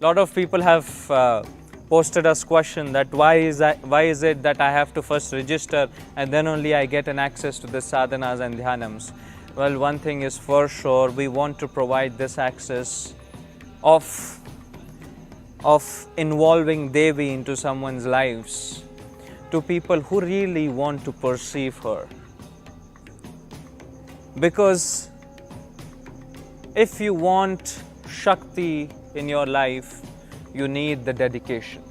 lot of people have posted us question that why is it that I have to first register and then only I get an access to the sadhanas and dhyanams. Well, one thing is for sure, we want to provide this access of involving Devi into someone's lives, to people who really want to perceive her. Because if you want Shakti in your life, you need the dedication.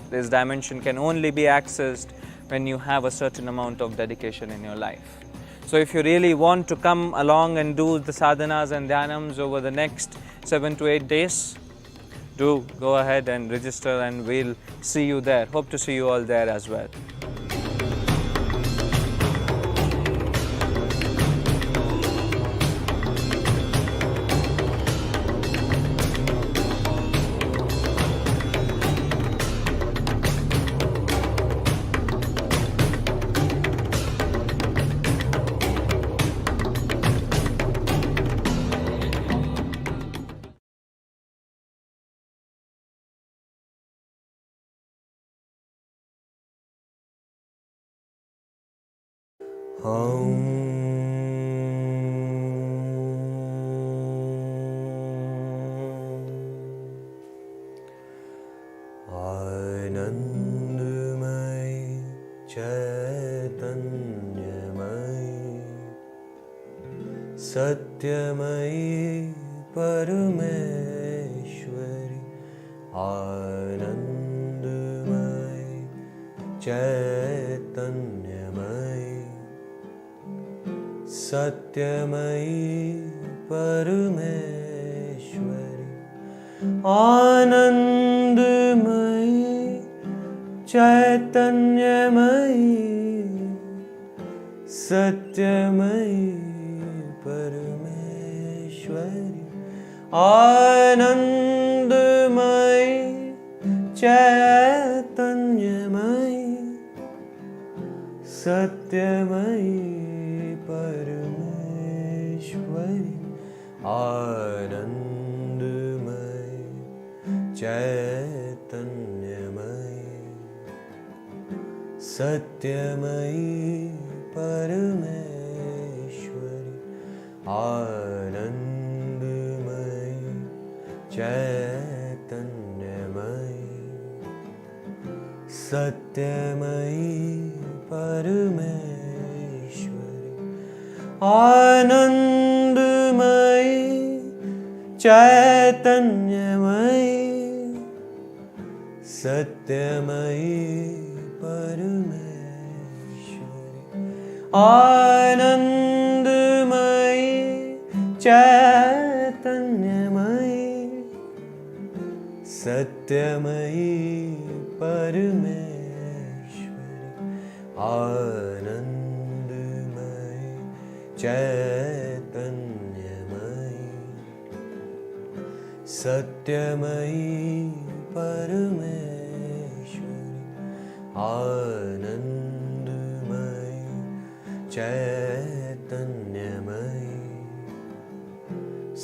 This dimension can only be accessed when you have a certain amount of dedication in your life. So if you really want to come along and do the sadhanas and dhyanams over the next 7 to 8 days, do go ahead and register, and we'll see you there. Hope to see you all there as well. आनंदमय चैतन्यमय सत्यमयी परमेश्वरी आनंदमय चैतन्यमय सत्यमयी परमेश्वरी आनंदमयी चैतन्यमयी सत्यमयी परमेश्वरी आनंदमयी चैतन्यमयी सत्यमयी परमेश्वरी आनंदमयी चैतन्यमयी सत्यमयी परमेश्वरी आनंदमयी चैतन्यमयी सत्यमयी परमेश्वरी आनंदमयी चैतन्यमयी सत्यमयी परमेश्वरी आनंदमयी चैतन्यमयी सत्यमयी परमेश्वरी आनंदमयी चैतन्यमयी सत्यमयी परमेश्वरी आनंदमयी चैतन्यमयी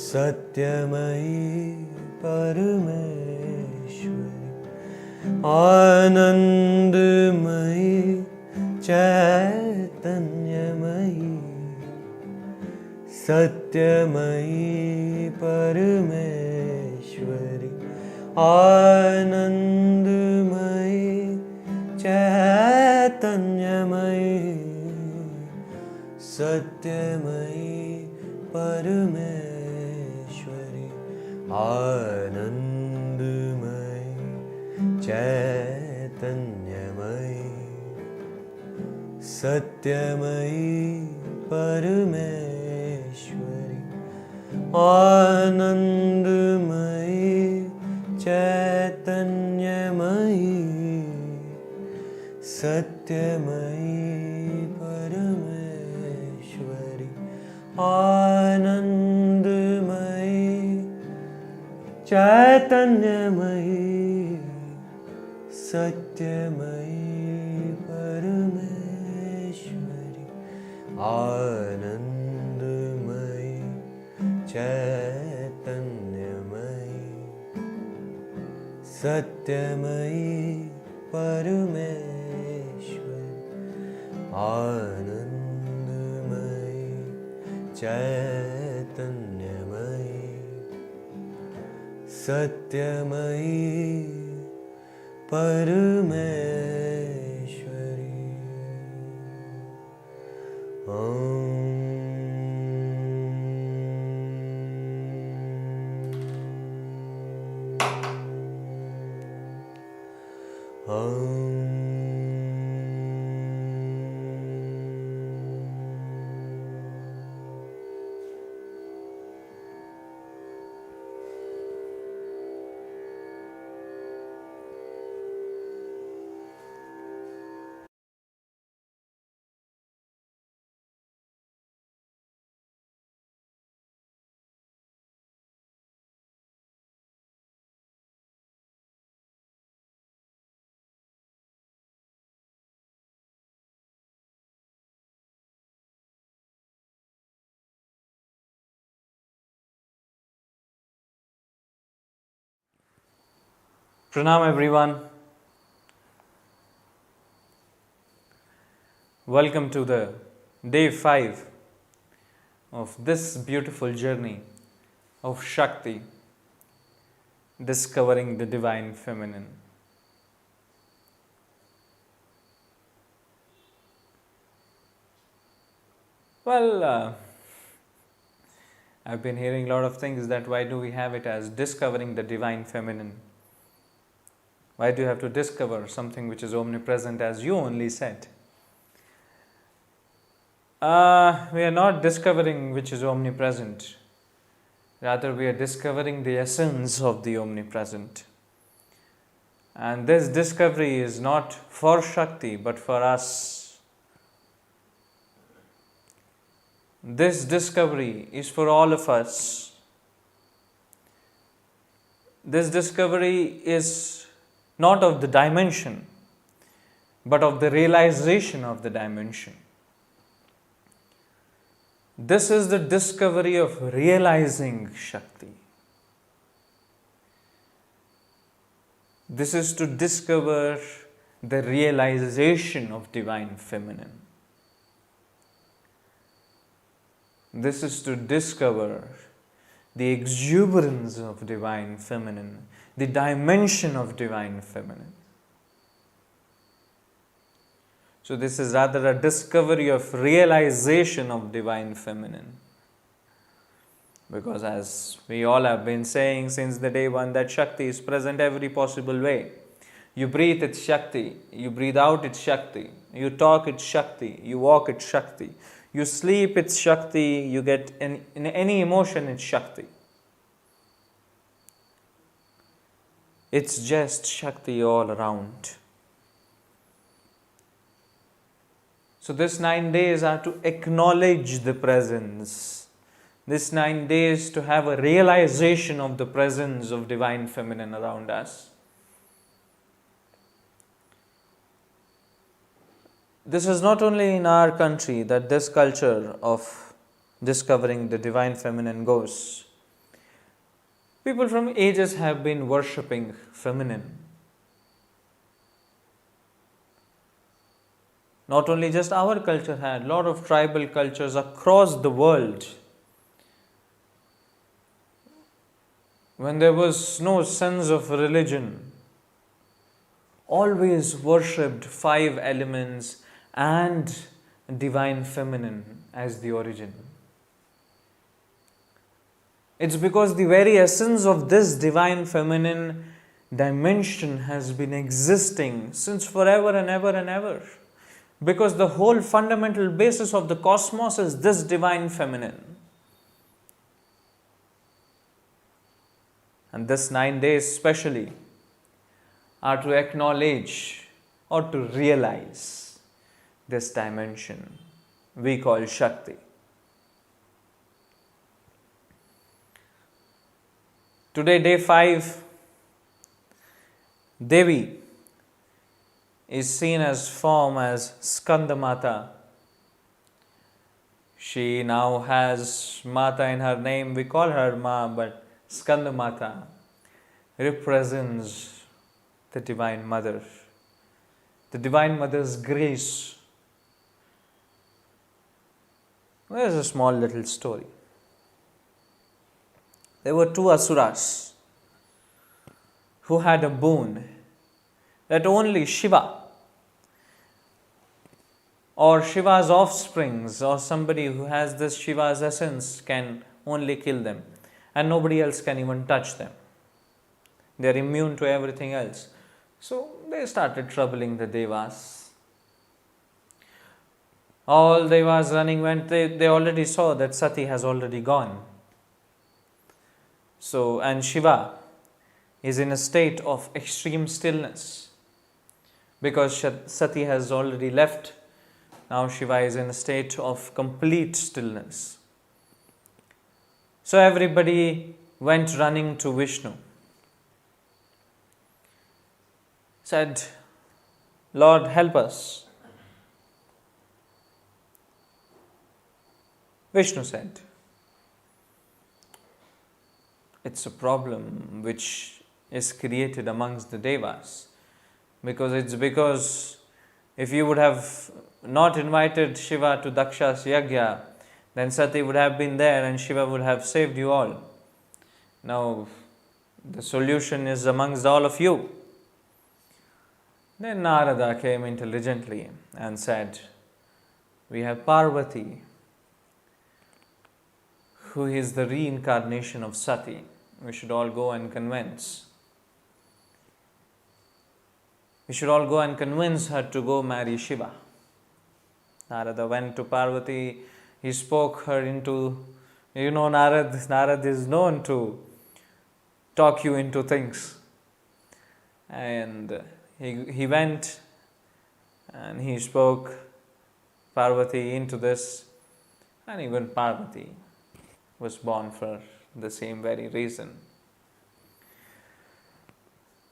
सत्यमयी परमेश्वरी आनंदमयी चैतन्यमयी सत्यमयी परमेश्वरी आनंदमयी चैतन्यमयी सत्यमयी परमेश्वरी आनंदमयी चैतन्यमयी सत्यमयी परमेश्वरी आनंदमयी चैतन्यमयी सत्यमयी परमेश्वरी आनंदमयी चैतन्यमयी सत्यमयी परमेश्वरी आनंदमयी चैतन्यमयी सत्यमयी परमेश्वर आनंदमयी चैतन्यमयी सत्यमयी परमेश्वरी Pranam everyone. Welcome to the day 5 of this beautiful journey of Shakti, discovering the divine feminine. Well, I've been hearing a lot of things that why do we have it as discovering the divine feminine? Why do you have to discover something which is omnipresent, as you only said? We are not discovering which is omnipresent. Rather, we are discovering the essence of the omnipresent. And this discovery is not for Shakti, but for us. This discovery is for all of us. This discovery is not of the dimension, but of the realization of the dimension. This is the discovery of realizing Shakti. This is to discover the realization of divine feminine. This is to discover the exuberance of divine feminine, the dimension of divine feminine. So this is rather a discovery of realization of divine feminine. Because as we all have been saying since the day one, that Shakti is present every possible way. You breathe, it's Shakti. You breathe out, it's Shakti. You talk, it's Shakti. You walk, it's Shakti. You sleep, it's Shakti. You get in any emotion, it's Shakti. It's just Shakti all around. So these 9 days are to acknowledge the presence. These 9 days to have a realization of the presence of divine feminine around us. This is not only in our country that this culture of discovering the divine feminine goes. People from ages have been worshipping feminine. Not only just our culture had, a lot of tribal cultures across the world. When there was no sense of religion, always worshipped 5 elements and divine feminine as the origin. It's because the very essence of this divine feminine dimension has been existing since forever and ever and ever. Because the whole fundamental basis of the cosmos is this divine feminine. And this 9 days especially are to acknowledge or to realize this dimension we call Shakti. Today, day 5, Devi is seen as form as Skanda Mata. She now has Mata in her name. We call her Ma, but Skanda Mata represents the Divine Mother. The Divine Mother's grace. There's a small little story. There were two asuras who had a boon that only Shiva or Shiva's offsprings or somebody who has this Shiva's essence can only kill them, and nobody else can even touch them. They are immune to everything else. So they started troubling the Devas. All Devas running went, they already saw that Sati has already gone. So, and Shiva is in a state of extreme stillness because Sati has already left. Now Shiva is in a state of complete stillness. So everybody went running to Vishnu. Said, Lord, help us. Vishnu said, it's a problem which is created amongst the Devas. Because if you would have not invited Shiva to Daksha's yagya, then Sati would have been there and Shiva would have saved you all. Now, the solution is amongst all of you. Then Narada came intelligently and said, we have Parvati, who is the reincarnation of Sati. We should all go and convince. We should all go and convince her to go marry Shiva. Narada went to Parvati. He spoke her into, Narada is known to talk you into things. And he went and he spoke Parvati into this, and even Parvati was born for the same very reason.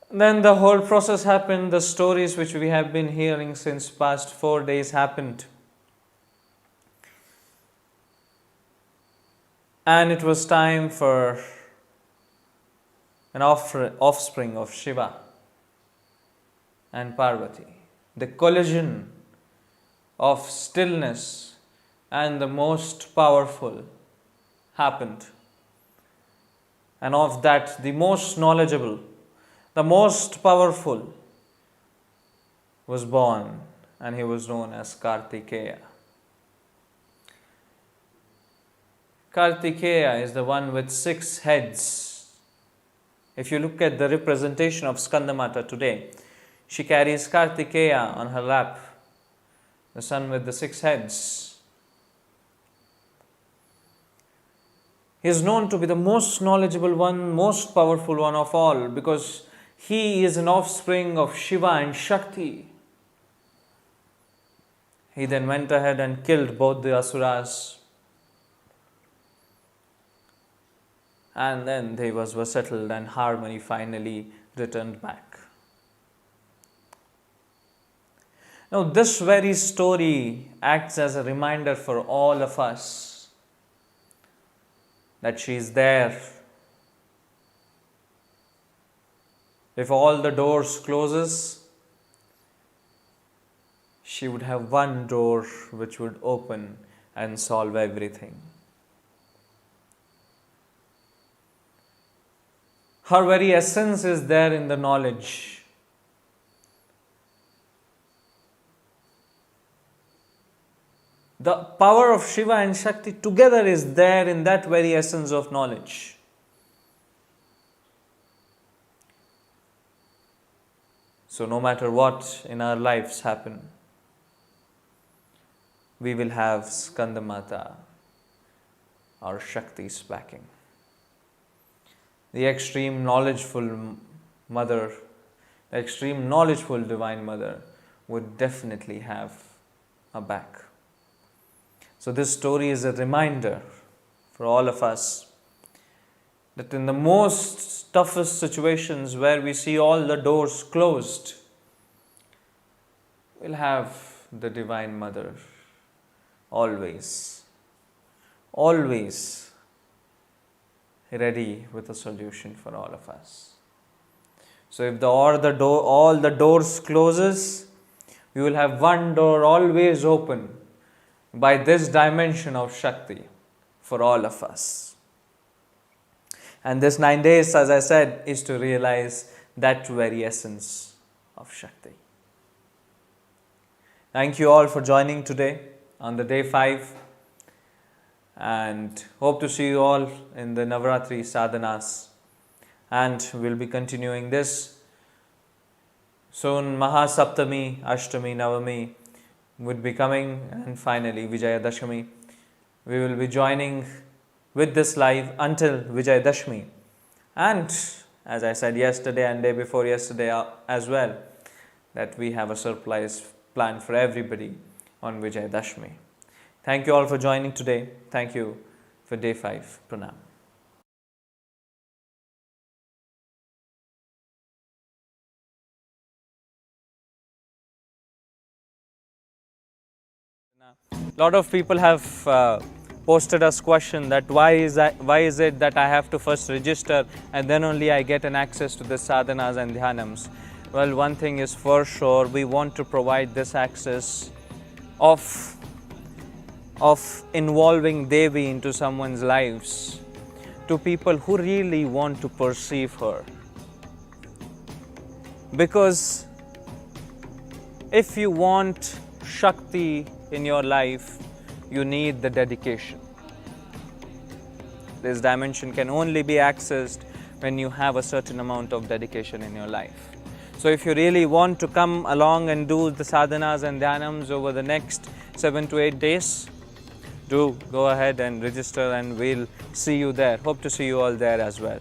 Then the whole process happened. The stories which we have been hearing since past 4 days happened. And it was time for an offspring of Shiva and Parvati. The collision of stillness and the most powerful happened. And of that, the most knowledgeable, the most powerful was born, and he was known as Kartikeya. Kartikeya is the one with 6 heads. If you look at the representation of Skandamata today, she carries Kartikeya on her lap, the son with the 6 heads. He is known to be the most knowledgeable one, most powerful one of all, because he is an offspring of Shiva and Shakti. He then went ahead and killed both the asuras. And then Devas were settled and harmony finally returned back. Now, this very story acts as a reminder for all of us that she is there. If all the doors closes, she would have one door which would open and solve everything. Her very essence is there in the knowledge. The power of Shiva and Shakti together is there in that very essence of knowledge. So no matter what in our lives happen, we will have Skandamata or Shakti's backing. The extreme knowledgeful mother, the extreme knowledgeful Divine Mother would definitely have a back. So this story is a reminder for all of us that in the most toughest situations where we see all the doors closed, we'll have the Divine Mother always ready with a solution for all of us. So if all the doors closes, you will have one door always open by this dimension of Shakti for all of us. And this 9 days, as I said, is to realize that very essence of Shakti. Thank you all for joining today on the day 5, and hope to see you all in the Navaratri sadhanas, and we'll be continuing this soon. Mahasaptami, Ashtami, Navami would be coming, and finally Vijayadashami. We will be joining with this live until Vijayadashami, and as I said yesterday and day before yesterday as well, that we have a surprise planned for everybody on Vijayadashami. Thank you all for joining today. Thank you for day 5. Pranam. A lot of people have posted us question that why is it that I have to first register and then only I get an access to the sadhanas and dhyanams. Well, one thing is for sure, we want to provide this access of involving Devi into someone's lives, to people who really want to perceive her. Because if you want Shakti in your life, you need the dedication. This dimension can only be accessed when you have a certain amount of dedication in your life. So if you really want to come along and do the sadhanas and dhyanams over the next 7 to 8 days, do go ahead and register, and we'll see you there. Hope to see you all there as well.